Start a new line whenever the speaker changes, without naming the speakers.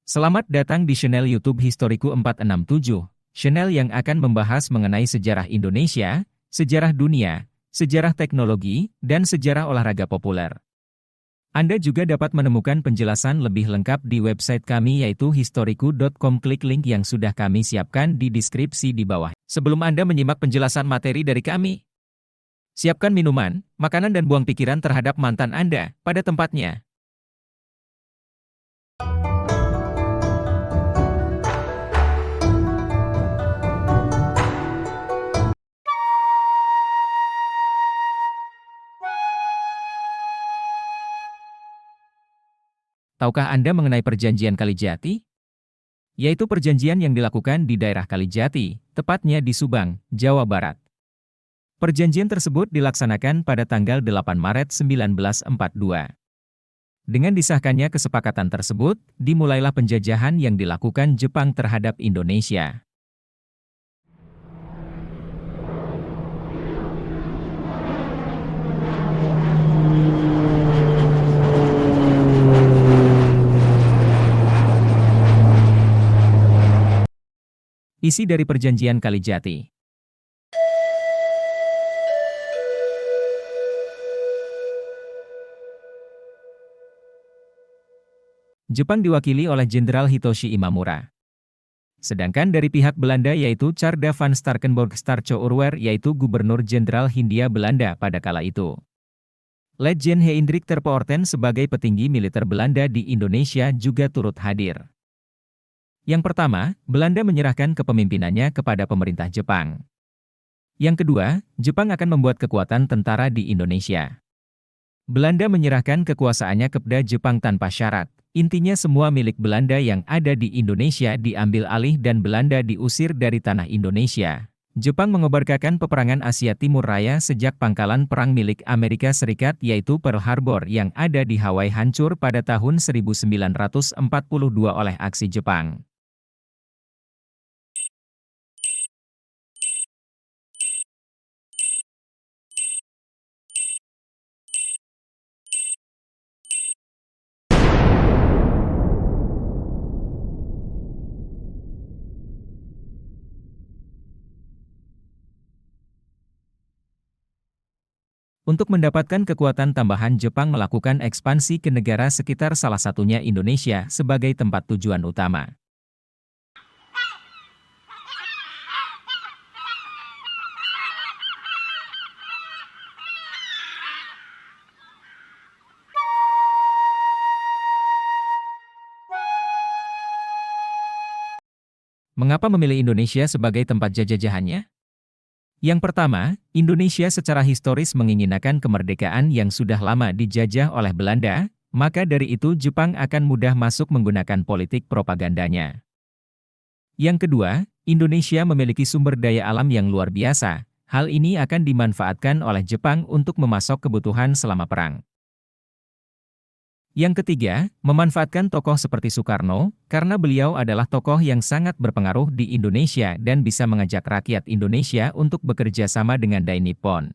Selamat datang di channel YouTube Historiku 467, channel yang akan membahas mengenai sejarah Indonesia, sejarah dunia, sejarah teknologi, dan sejarah olahraga populer. Anda juga dapat menemukan penjelasan lebih lengkap di website kami yaitu historiku.com. Klik link yang sudah kami siapkan di deskripsi di bawah. Sebelum Anda menyimak penjelasan materi dari kami, siapkan minuman, makanan dan buang pikiran terhadap mantan Anda pada tempatnya. Tahukah Anda mengenai Perjanjian Kalijati? Yaitu perjanjian yang dilakukan di daerah Kalijati, tepatnya di Subang, Jawa Barat. Perjanjian tersebut dilaksanakan pada tanggal 8 Maret 1942. Dengan disahkannya kesepakatan tersebut, dimulailah penjajahan yang dilakukan Jepang terhadap Indonesia. Isi dari Perjanjian Kalijati. Jepang diwakili oleh Jenderal Hitoshi Imamura. Sedangkan dari pihak Belanda yaitu Tjarda van Starkenborg-Starco-Urwer yaitu Gubernur Jenderal Hindia Belanda pada kala itu. Letjen Hendrik Terpoorten sebagai petinggi militer Belanda di Indonesia juga turut hadir. Yang pertama, Belanda menyerahkan kepemimpinannya kepada pemerintah Jepang. Yang kedua, Jepang akan membuat kekuatan tentara di Indonesia. Belanda menyerahkan kekuasaannya kepada Jepang tanpa syarat. Intinya semua milik Belanda yang ada di Indonesia diambil alih dan Belanda diusir dari tanah Indonesia. Jepang mengobarkan peperangan Asia Timur Raya sejak pangkalan perang milik Amerika Serikat yaitu Pearl Harbor yang ada di Hawaii hancur pada tahun 1942 oleh aksi Jepang. Untuk mendapatkan kekuatan tambahan Jepang melakukan ekspansi ke negara sekitar salah satunya Indonesia sebagai tempat tujuan utama. Mengapa memilih Indonesia sebagai tempat jajahannya? Yang pertama, Indonesia secara historis menginginkan kemerdekaan yang sudah lama dijajah oleh Belanda, maka dari itu Jepang akan mudah masuk menggunakan politik propagandanya. Yang kedua, Indonesia memiliki sumber daya alam yang luar biasa, hal ini akan dimanfaatkan oleh Jepang untuk memasok kebutuhan selama perang. Yang ketiga, memanfaatkan tokoh seperti Soekarno, karena beliau adalah tokoh yang sangat berpengaruh di Indonesia dan bisa mengajak rakyat Indonesia untuk bekerja sama dengan Dai Nippon.